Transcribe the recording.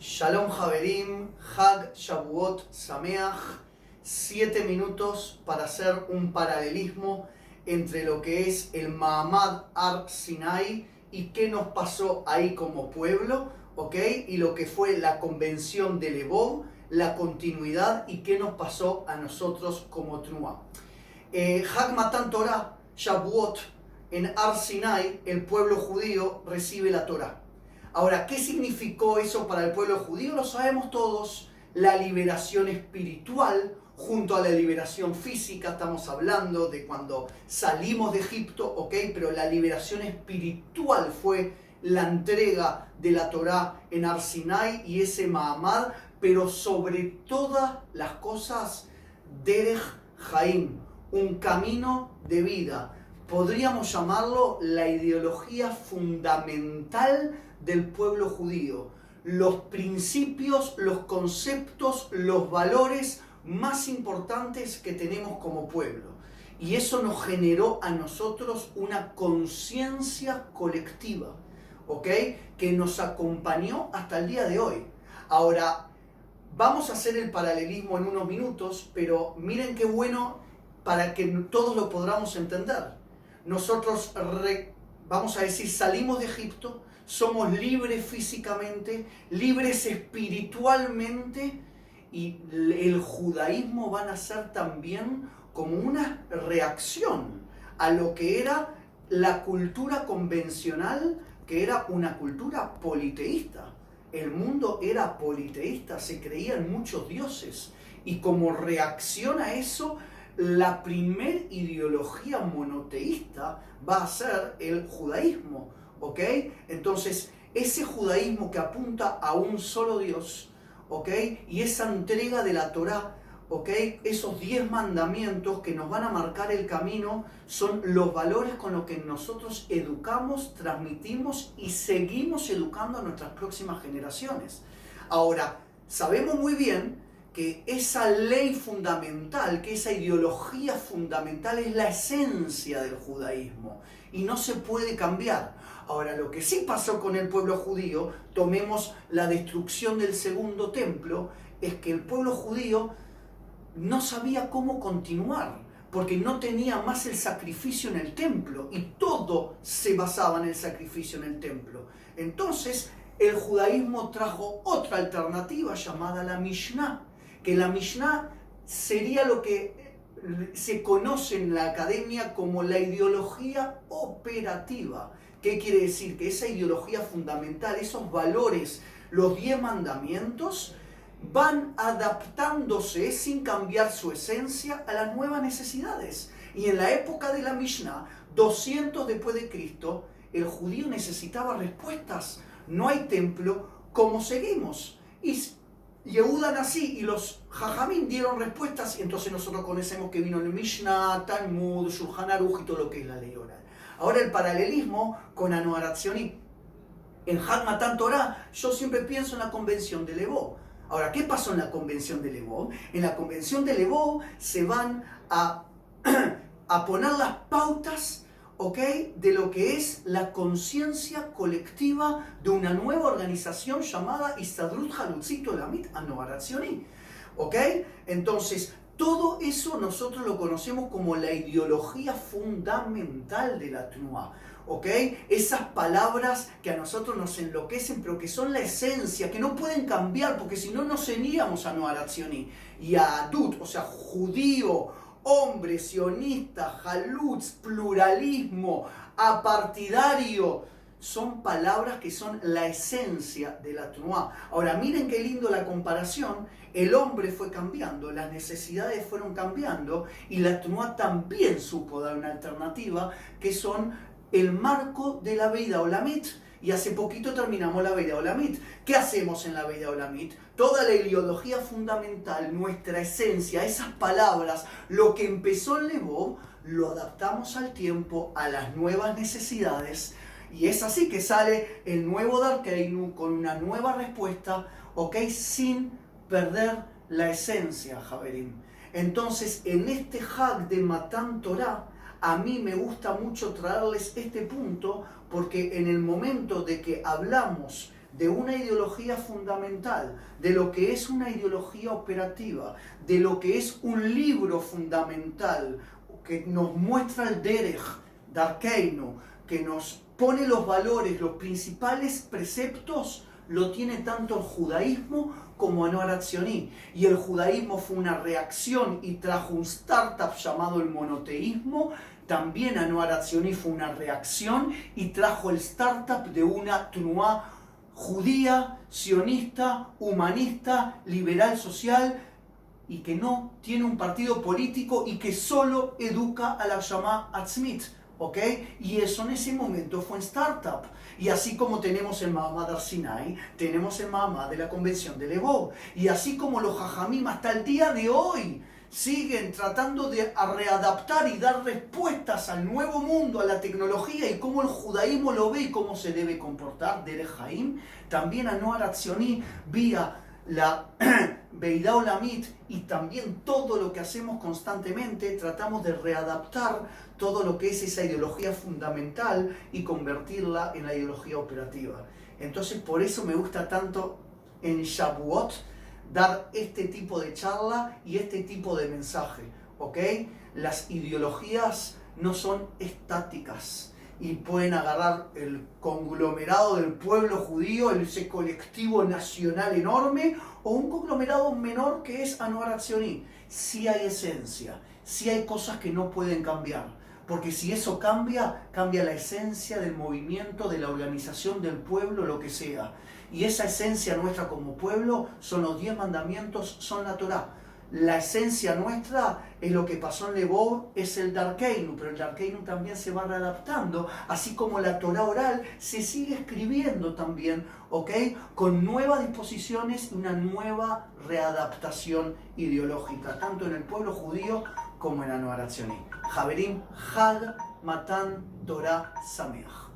Shalom Haverim, Hag Shavuot Sameach, 7 minutos para hacer un paralelismo entre lo que es el Ma'amad Har Sinai y qué nos pasó ahí como pueblo, ¿ok? Y lo que fue la convención de Levov, la continuidad y qué nos pasó a nosotros como Tnuá. Hag Matan Torah, Shavuot, en Har Sinai, el pueblo judío recibe la Torah. Ahora, ¿qué significó eso para el pueblo judío? Lo sabemos todos, la liberación espiritual junto a la liberación física. Estamos hablando de cuando salimos de Egipto, ¿ok? Pero la liberación espiritual fue la entrega de la Torá en Har Sinai y ese Ma'amad, pero sobre todas las cosas, Derech Haim, un camino de vida. Podríamos llamarlo la ideología fundamental del pueblo judío, los principios, los conceptos, los valores más importantes que tenemos como pueblo. Y eso nos generó a nosotros una conciencia colectiva, ¿ok? Que nos acompañó hasta el día de hoy. Ahora, vamos a hacer el paralelismo en unos minutos, pero miren qué bueno para que todos lo podamos entender. Nosotros, vamos a decir, salimos de Egipto, somos libres físicamente, libres espiritualmente, y el judaísmo va a nacer también como una reacción a lo que era la cultura convencional, que era una cultura politeísta. El mundo era politeísta, se creían muchos dioses, y como reacción a eso, la primer ideología monoteísta va a ser el judaísmo, ¿ok? Entonces, ese judaísmo que apunta a un solo Dios, ¿ok? Y esa entrega de la Torá, ¿ok? Esos 10 mandamientos que nos van a marcar el camino son los valores con los que nosotros educamos, transmitimos y seguimos educando a nuestras próximas generaciones. Ahora, sabemos muy bien que esa ley fundamental, que esa ideología fundamental es la esencia del judaísmo y no se puede cambiar. Ahora, lo que sí pasó con el pueblo judío, tomemos la destrucción del segundo templo, es que el pueblo judío no sabía cómo continuar, porque no tenía más el sacrificio en el templo y todo se basaba en el sacrificio en el templo. Entonces, el judaísmo trajo otra alternativa llamada la Mishnah, que la Mishnah sería lo que se conoce en la academia como la ideología operativa. ¿Qué quiere decir? Que esa ideología fundamental, esos valores, los 10 mandamientos, van adaptándose sin cambiar su esencia a las nuevas necesidades. Y en la época de la Mishnah, 200 después de Cristo, el judío necesitaba respuestas. No hay templo, ¿cómo seguimos? Y Yehuda Nasi y los Jajamim dieron respuestas, y entonces nosotros conocemos que vino el Mishnah, Talmud, Shulchan Aruch y todo lo que es la ley oral. Ahora el paralelismo con Anoarat Sionim. En Hag Matan Torah yo siempre pienso en la convención de Levov. Ahora, ¿qué pasó en la convención de Levov? En la convención de Levov se van a poner las pautas, ¿ok?, de lo que es la conciencia colectiva de una nueva organización llamada Histadrut Halutzit Olamit Anoarat Sionim, ¿ok? Entonces, todo eso nosotros lo conocemos como la ideología fundamental de la Tnuá, ¿ok? Esas palabras que a nosotros nos enloquecen, pero que son la esencia, que no pueden cambiar, porque si no nos uníamos a Anoarat Sionim. Y a Adut, o sea, judío, hombre, sionista, halutz, pluralismo, apartidario, son palabras que son la esencia de la Tnuá. Ahora, miren qué lindo la comparación. El hombre fue cambiando, las necesidades fueron cambiando y la Tnuá también supo dar una alternativa, que son el marco de la Vida Olamit. Y hace poquito terminamos la Vida Olamit. ¿Qué hacemos en la Vida Olamit? Toda la ideología fundamental, nuestra esencia, esas palabras, lo que empezó en Levov, lo adaptamos al tiempo, a las nuevas necesidades. Y es así que sale el nuevo Darkeinu con una nueva respuesta, ¿ok? Sin perder la esencia, Javerim. Entonces, en este Hag de Matan Torah, a mí me gusta mucho traerles este punto, porque en el momento de que hablamos de una ideología fundamental, de lo que es una ideología operativa, de lo que es un libro fundamental que nos muestra el Derech, Darkeinu, que nos pone los valores, los principales preceptos, lo tiene tanto el judaísmo como Anoar Hatzioni. Y el judaísmo fue una reacción y trajo un startup llamado el monoteísmo. También Anoar Hatzioni fue una reacción y trajo el startup de una Tnuá judía, sionista, humanista, liberal social, y que no tiene un partido político y que solo educa a la Shama Atzmit. ¿Ok? Y eso en ese momento fue en startup. Y así como tenemos el Mahamad Har Sinai, tenemos el Mahamad de la Convención de Lebov. Y así como los Jajamim hasta el día de hoy siguen tratando de readaptar y dar respuestas al nuevo mundo, a la tecnología y cómo el judaísmo lo ve y cómo se debe comportar, Derech Haim, también Anoar Hatzioni vía la Beidá Olamit y también todo lo que hacemos constantemente, tratamos de readaptar todo lo que es esa ideología fundamental y convertirla en la ideología operativa. Entonces por eso me gusta tanto en Shavuot dar este tipo de charla y este tipo de mensaje, ¿ok? Las ideologías no son estáticas y pueden agarrar el conglomerado del pueblo judío, ese colectivo nacional enorme, o un conglomerado menor que es Anoar Hatzioni. Sí hay esencia, sí hay cosas que no pueden cambiar, porque si eso cambia, cambia la esencia del movimiento, de la organización del pueblo, lo que sea. Y esa esencia nuestra como pueblo son los 10 mandamientos, son la Torá. La esencia nuestra es lo que pasó en Lebov, es el Darkeinu, pero el Darkeinu también se va readaptando, así como la Torá oral se sigue escribiendo también, ¿ok? Con nuevas disposiciones y una nueva readaptación ideológica, tanto en el pueblo judío como en Anoar Hatzioni. Javerim, Hag Matan Torah Sameach.